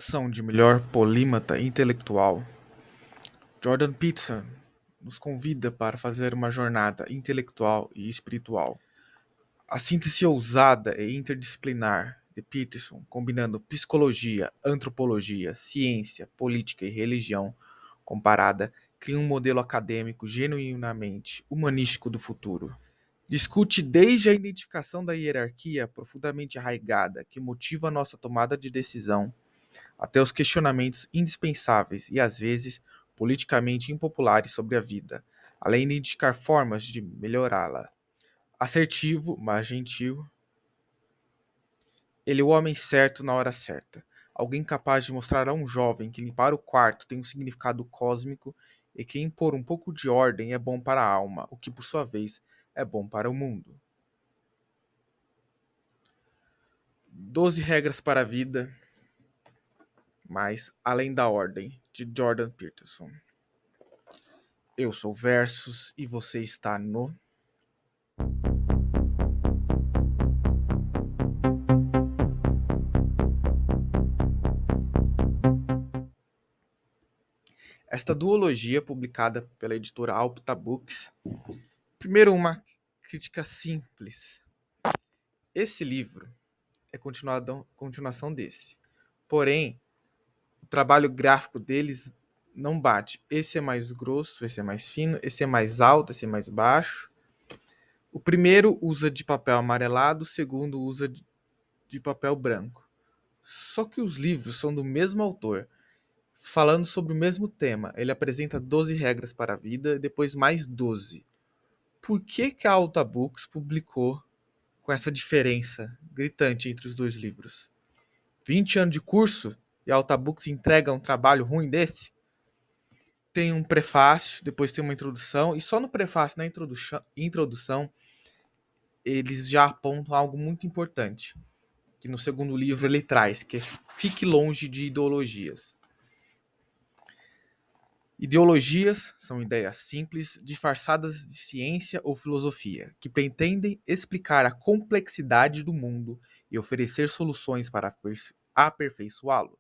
São de melhor polímata intelectual, Jordan Peterson nos convida para fazer uma jornada intelectual e espiritual. A síntese ousada e interdisciplinar de Peterson, combinando psicologia, antropologia, ciência, política e religião comparada, cria um modelo acadêmico genuinamente humanístico do futuro. Discute desde a identificação da hierarquia profundamente arraigada que motiva a nossa tomada de decisão até os questionamentos indispensáveis e, às vezes, politicamente impopulares sobre a vida, além de indicar formas de melhorá-la. Assertivo, mas gentil, ele é o homem certo na hora certa. Alguém capaz de mostrar a um jovem que limpar o quarto tem um significado cósmico e que impor um pouco de ordem é bom para a alma, o que, por sua vez, é bom para o mundo. 12 regras para a vida, mas além da ordem, de Jordan Peterson. Eu sou Versus e você está no. Esta duologia, publicada pela editora Alta Books, primeiro uma crítica simples. Esse livro é continuação desse. Porém, o trabalho gráfico deles não bate. Esse é mais grosso, esse é mais fino, esse é mais alto, esse é mais baixo. O primeiro usa de papel amarelado, o segundo usa de papel branco. Só que os livros são do mesmo autor, falando sobre o mesmo tema. Ele apresenta 12 regras para a vida e depois mais 12. Por que a Alta Books publicou com essa diferença gritante entre os dois livros? 20 anos de curso e a Alta Books entrega um trabalho ruim desse? Tem um prefácio, depois tem uma introdução, e só no prefácio, na introdução, eles já apontam algo muito importante, que no segundo livro ele traz, que é fique longe de ideologias. Ideologias são ideias simples, disfarçadas de ciência ou filosofia, que pretendem explicar a complexidade do mundo e oferecer soluções para aperfeiçoá-lo.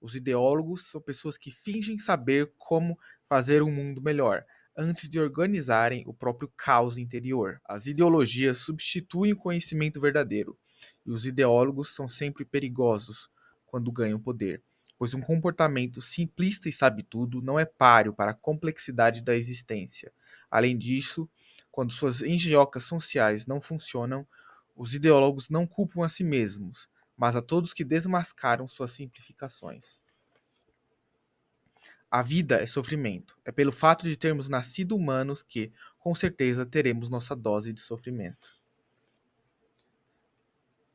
Os ideólogos são pessoas que fingem saber como fazer um mundo melhor, antes de organizarem o próprio caos interior. As ideologias substituem o conhecimento verdadeiro, e os ideólogos são sempre perigosos quando ganham poder, pois um comportamento simplista e sabe-tudo não é páreo para a complexidade da existência. Além disso, quando suas engenhocas sociais não funcionam, os ideólogos não culpam a si mesmos, mas a todos que desmascaram suas simplificações. A vida é sofrimento. É pelo fato de termos nascido humanos que, com certeza, teremos nossa dose de sofrimento.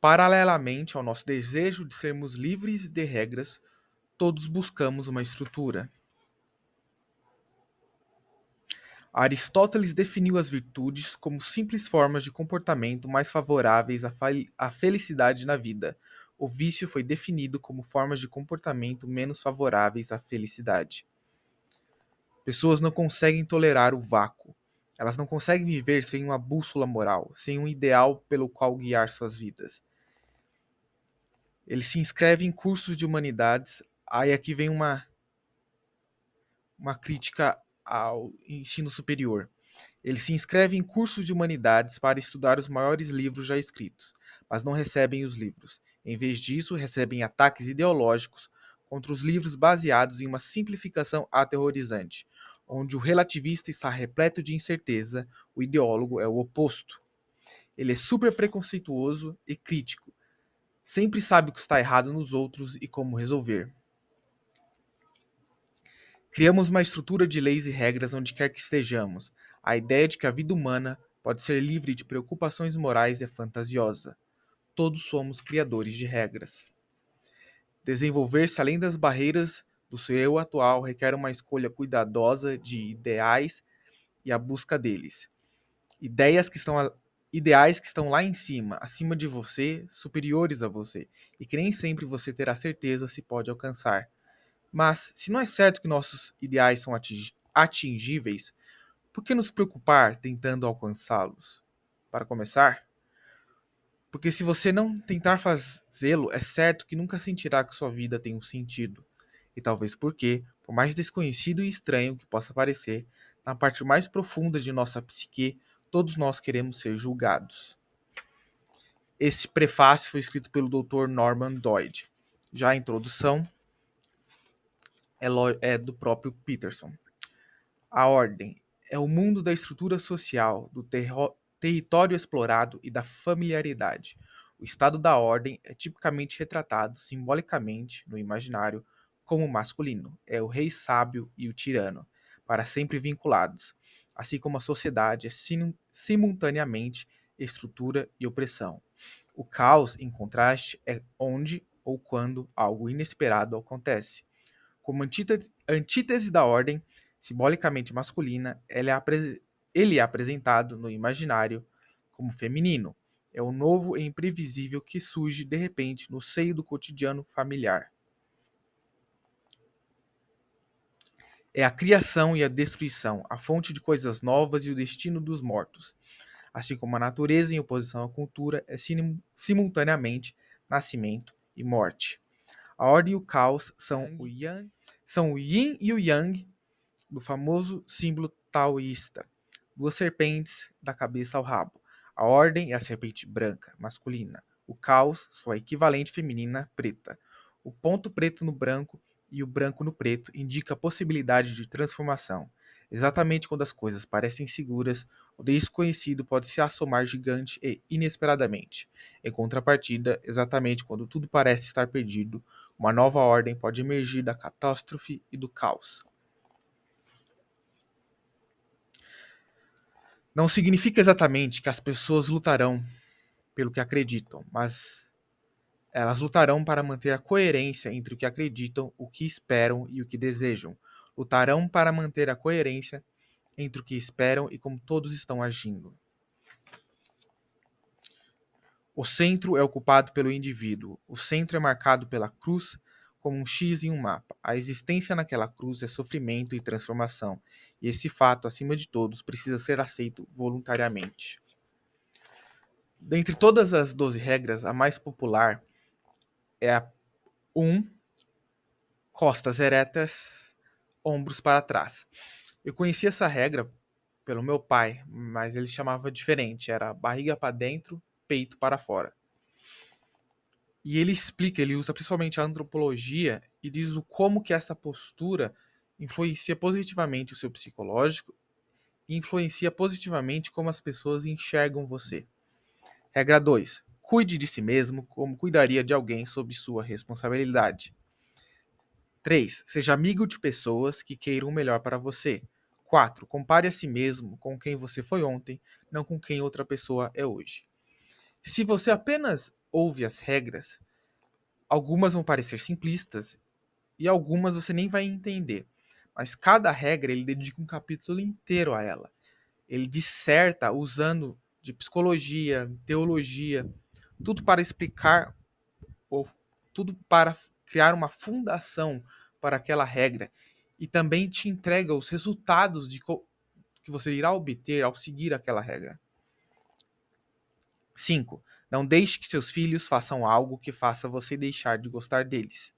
Paralelamente ao nosso desejo de sermos livres de regras, todos buscamos uma estrutura. Aristóteles definiu as virtudes como simples formas de comportamento mais favoráveis à felicidade na vida. O vício foi definido como formas de comportamento menos favoráveis à felicidade. Pessoas não conseguem tolerar o vácuo. Elas não conseguem viver sem uma bússola moral, sem um ideal pelo qual guiar suas vidas. Eles se inscrevem em cursos de humanidades. Aí aqui vem uma crítica ao ensino superior. Eles se inscrevem em cursos de humanidades para estudar os maiores livros já escritos, mas não recebem os livros. Em vez disso, recebem ataques ideológicos contra os livros baseados em uma simplificação aterrorizante, onde o relativista está repleto de incerteza, o ideólogo é o oposto. Ele é super preconceituoso e crítico, sempre sabe o que está errado nos outros e como resolver. Criamos uma estrutura de leis e regras onde quer que estejamos. A ideia de que a vida humana pode ser livre de preocupações morais é fantasiosa. Todos somos criadores de regras. Desenvolver-se além das barreiras do seu eu atual requer uma escolha cuidadosa de ideais e a busca deles. Ideias que estão Ideais que estão lá em cima, acima de você, superiores a você, e que nem sempre você terá certeza se pode alcançar. Mas, se não é certo que nossos ideais são atingíveis, por que nos preocupar tentando alcançá-los? Para começar, Porque se você não tentar fazê-lo, é certo que nunca sentirá que sua vida tem um sentido. E talvez porque, por mais desconhecido e estranho que possa parecer, na parte mais profunda de nossa psique, todos nós queremos ser julgados. Esse prefácio foi escrito pelo Dr. Norman Doidge. Já a introdução é do próprio Peterson. A ordem é o mundo da estrutura social, do território explorado e da familiaridade. O estado da ordem é tipicamente retratado simbolicamente no imaginário como masculino. É o rei sábio e o tirano, para sempre vinculados, assim como a sociedade é simultaneamente estrutura e opressão. O caos, em contraste, é onde ou quando algo inesperado acontece. Como antítese da ordem, simbolicamente masculina, ele é apresentado no imaginário como feminino. É o novo e imprevisível que surge de repente no seio do cotidiano familiar. É a criação e a destruição, a fonte de coisas novas e o destino dos mortos. Assim como a natureza em oposição à cultura é simultaneamente nascimento e morte. A ordem e o caos são o yin e o yang do famoso símbolo taoísta, duas serpentes da cabeça ao rabo. A ordem é a serpente branca, masculina. O caos, sua equivalente feminina, preta. O ponto preto no branco e o branco no preto indica a possibilidade de transformação. Exatamente quando as coisas parecem seguras, o desconhecido pode se assomar gigante e inesperadamente. Em contrapartida, exatamente quando tudo parece estar perdido, uma nova ordem pode emergir da catástrofe e do caos. Não significa exatamente que as pessoas lutarão pelo que acreditam, mas elas lutarão para manter a coerência entre o que acreditam, o que esperam e o que desejam. Lutarão para manter a coerência entre o que esperam e como todos estão agindo. O centro é ocupado pelo indivíduo. O centro é marcado pela cruz como um X em um mapa. A existência naquela cruz é sofrimento e transformação. E esse fato, acima de todos, precisa ser aceito voluntariamente. Dentre todas as 12 regras, a mais popular é a 1, costas eretas, ombros para trás. Eu conheci essa regra pelo meu pai, mas ele chamava diferente, era barriga para dentro, peito para fora. E ele explica, ele usa principalmente a antropologia e diz o como que essa postura influencia positivamente o seu psicológico e influencia positivamente como as pessoas enxergam você. Regra 2. Cuide de si mesmo como cuidaria de alguém sob sua responsabilidade. 3. Seja amigo de pessoas que queiram o melhor para você. 4. Compare a si mesmo com quem você foi ontem, não com quem outra pessoa é hoje. Se você apenas ouve as regras, algumas vão parecer simplistas e algumas você nem vai entender. Mas cada regra ele dedica um capítulo inteiro a ela. Ele disserta usando de psicologia, teologia, tudo para explicar ou tudo para criar uma fundação para aquela regra e também te entrega os resultados que você irá obter ao seguir aquela regra. 5. Não deixe que seus filhos façam algo que faça você deixar de gostar deles.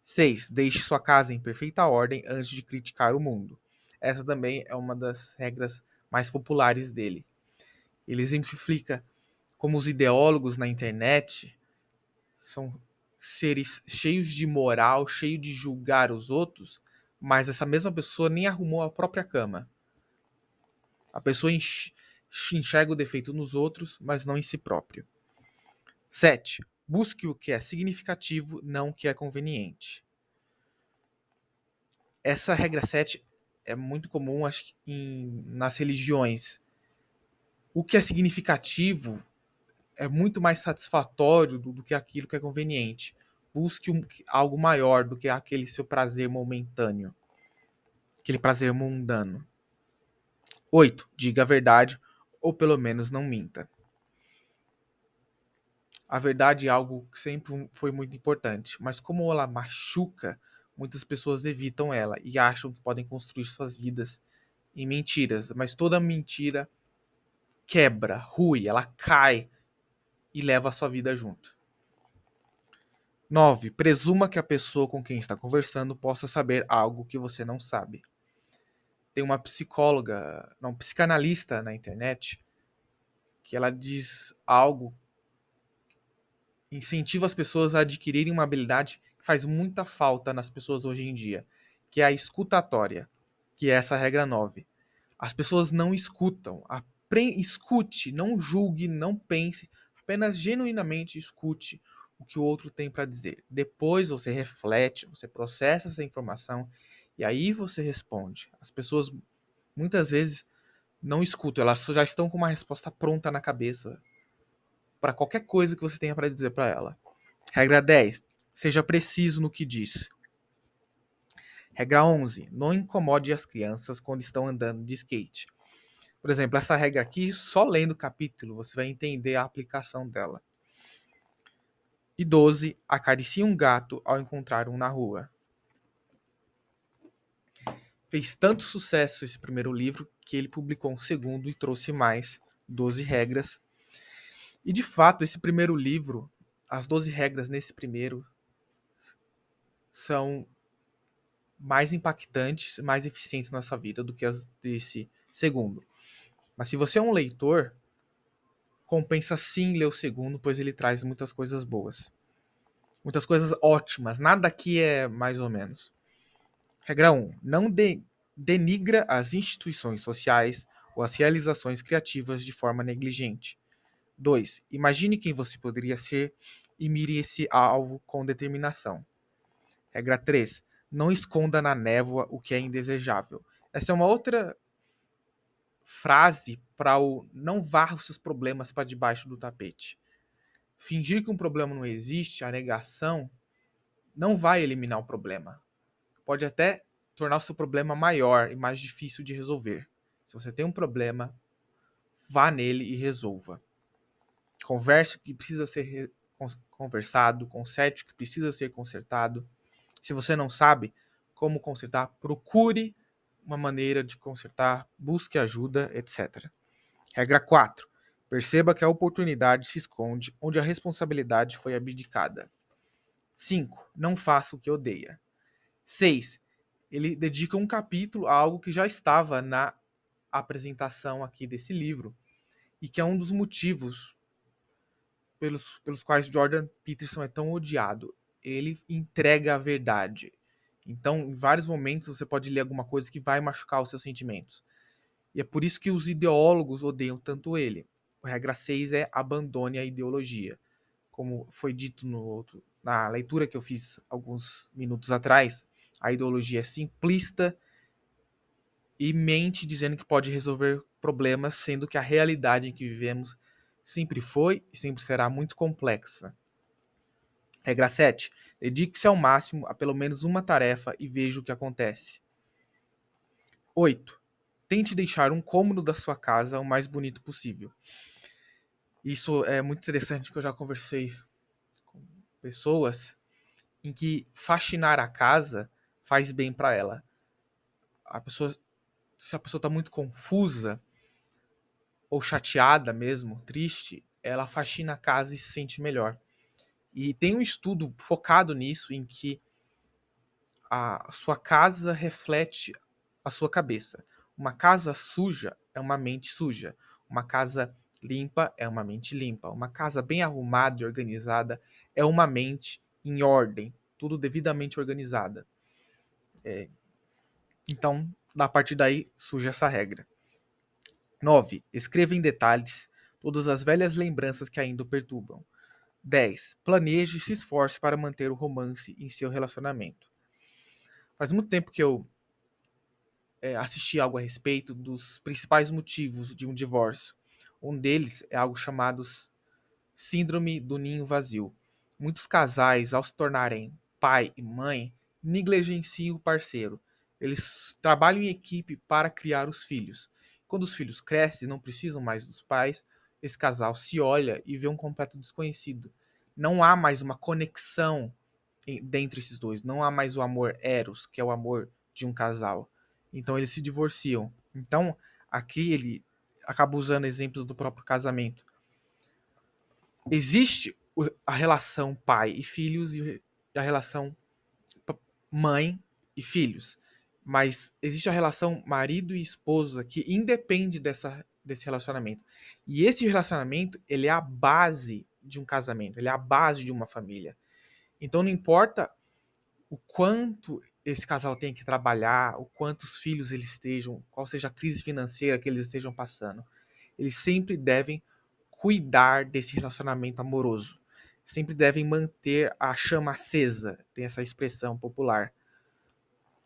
6. Deixe sua casa em perfeita ordem antes de criticar o mundo. Essa também é uma das regras mais populares dele. Ele exemplifica como os ideólogos na internet são seres cheios de moral, cheios de julgar os outros, mas essa mesma pessoa nem arrumou a própria cama. A pessoa enxerga o defeito nos outros, mas não em si próprio. 7. Busque o que é significativo, não o que é conveniente. Essa regra 7 é muito comum acho, nas religiões. O que é significativo é muito mais satisfatório do que aquilo que é conveniente. Busque algo maior do que aquele seu prazer momentâneo, aquele prazer mundano. 8. Diga a verdade, ou pelo menos não minta. A verdade é algo que sempre foi muito importante, mas como ela machuca, muitas pessoas evitam ela e acham que podem construir suas vidas em mentiras, mas toda mentira quebra, rui, ela cai e leva a sua vida junto. 9. Presuma que a pessoa com quem está conversando possa saber algo que você não sabe. Tem uma psicanalista na internet, que ela diz algo, incentiva as pessoas a adquirirem uma habilidade que faz muita falta nas pessoas hoje em dia, que é a escutatória, que é essa regra 9. As pessoas não escutam. Escute, não julgue, não pense, apenas genuinamente escute o que o outro tem para dizer. Depois você reflete, você processa essa informação e aí você responde. As pessoas muitas vezes não escutam, elas já estão com uma resposta pronta na cabeça para qualquer coisa que você tenha para dizer para ela. Regra 10. Seja preciso no que diz. Regra 11. Não incomode as crianças quando estão andando de skate. Por exemplo, essa regra aqui, só lendo o capítulo você vai entender a aplicação dela. E 12. Acaricie um gato ao encontrar um na rua. Fez tanto sucesso esse primeiro livro que ele publicou um segundo e trouxe mais 12 regras. E de fato, esse primeiro livro, as 12 regras nesse primeiro são mais impactantes, mais eficientes na nossa vida do que as desse segundo. Mas se você é um leitor, compensa sim ler o segundo, pois ele traz muitas coisas boas. Muitas coisas ótimas. Nada aqui é mais ou menos. Regra 1. Não denigra as instituições sociais ou as realizações criativas de forma negligente. 2. Imagine quem você poderia ser e mire esse alvo com determinação. Regra 3. Não esconda na névoa o que é indesejável. Essa é uma outra frase para o não varra os seus problemas para debaixo do tapete. Fingir que um problema não existe, a negação, não vai eliminar o problema. Pode até tornar o seu problema maior e mais difícil de resolver. Se você tem um problema, vá nele e resolva. Converse o que precisa ser conversado, conserte o que precisa ser consertado. Se você não sabe como consertar, procure uma maneira de consertar, busque ajuda, etc. Regra 4. Perceba que a oportunidade se esconde onde a responsabilidade foi abdicada. 5. Não faça o que odeia. 6. Ele dedica um capítulo a algo que já estava na apresentação aqui desse livro e que é um dos motivos pelos quais Jordan Peterson é tão odiado. Ele entrega a verdade. Então, em vários momentos, você pode ler alguma coisa que vai machucar os seus sentimentos. E é por isso que os ideólogos odeiam tanto ele. A regra 6 é abandone a ideologia. Como foi dito na leitura que eu fiz alguns minutos atrás, a ideologia é simplista e mente dizendo que pode resolver problemas, sendo que a realidade em que vivemos sempre foi e sempre será muito complexa. Regra 7. Dedique-se ao máximo a pelo menos uma tarefa e veja o que acontece. 8. Tente deixar um cômodo da sua casa o mais bonito possível. Isso é muito interessante, que eu já conversei com pessoas em que faxinar a casa faz bem para ela. Se a pessoa está muito confusa ou chateada mesmo, triste, ela faxina a casa e se sente melhor. E tem um estudo focado nisso, em que a sua casa reflete a sua cabeça. Uma casa suja é uma mente suja. Uma casa limpa é uma mente limpa. Uma casa bem arrumada e organizada é uma mente em ordem, tudo devidamente organizada. Então, a partir daí, surge essa regra. 9. Escreva em detalhes todas as velhas lembranças que ainda o perturbam. 10. Planeje e se esforce para manter o romance em seu relacionamento. Faz muito tempo que eu assisti algo a respeito dos principais motivos de um divórcio. Um deles é algo chamado Síndrome do Ninho Vazio. Muitos casais, ao se tornarem pai e mãe, negligenciam o parceiro. Eles trabalham em equipe para criar os filhos. Quando os filhos crescem e não precisam mais dos pais, esse casal se olha e vê um completo desconhecido. Não há mais uma conexão dentre esses dois. Não há mais o amor eros, que é o amor de um casal. Então eles se divorciam. Então aqui ele acaba usando exemplos do próprio casamento. existe a relação pai e filhos e a relação mãe e filhos, mas existe a relação marido e esposa que independe desse relacionamento. E esse relacionamento, ele é a base de um casamento, ele é a base de uma família. Então não importa o quanto esse casal tem que trabalhar, o quantos filhos eles estejam, qual seja a crise financeira que eles estejam passando, eles sempre devem cuidar desse relacionamento amoroso. Sempre devem manter a chama acesa, tem essa expressão popular.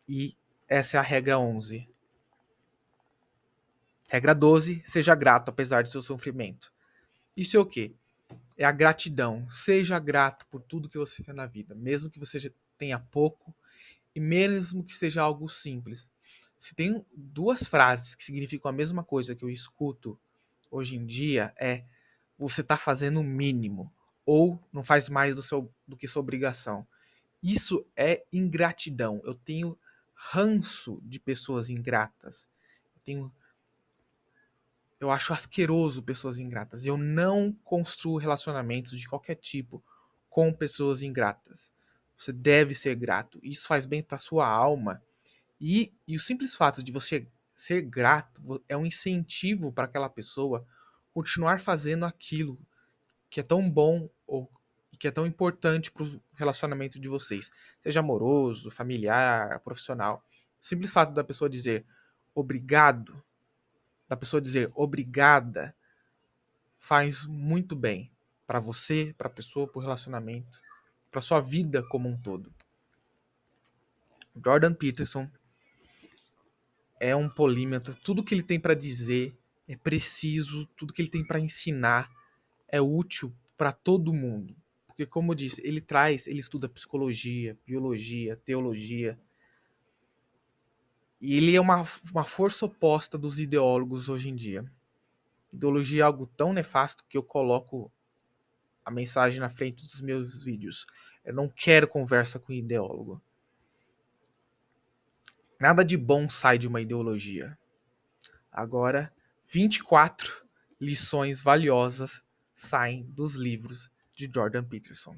E essa é a regra 11. Regra 12, seja grato apesar do seu sofrimento. Isso é o quê? É a gratidão. Seja grato por tudo que você tem na vida, mesmo que você tenha pouco e mesmo que seja algo simples. Se tem duas frases que significam a mesma coisa que eu escuto hoje em dia, é você está fazendo o mínimo ou não faz mais do que sua obrigação. Isso é ingratidão. Eu tenho ranço de pessoas ingratas. Eu acho asqueroso pessoas ingratas. Eu não construo relacionamentos de qualquer tipo com pessoas ingratas. Você deve ser grato. Isso faz bem para sua alma. E o simples fato de você ser grato é um incentivo para aquela pessoa continuar fazendo aquilo que é tão bom ou que é tão importante para o relacionamento de vocês, seja amoroso, familiar, profissional. O simples fato da pessoa dizer obrigado, da pessoa dizer obrigada, faz muito bem para você, para a pessoa, para o relacionamento, para sua vida como um todo. Jordan Peterson é um polímata, tudo que ele tem para dizer é preciso, tudo que ele tem para ensinar é útil para todo mundo. Porque, como eu disse, ele estuda psicologia, biologia, teologia. E ele é uma força oposta dos ideólogos hoje em dia. Ideologia é algo tão nefasto que eu coloco a mensagem na frente dos meus vídeos. Eu não quero conversa com ideólogo. Nada de bom sai de uma ideologia. Agora, 24 lições valiosas saem dos livros de Jordan Peterson.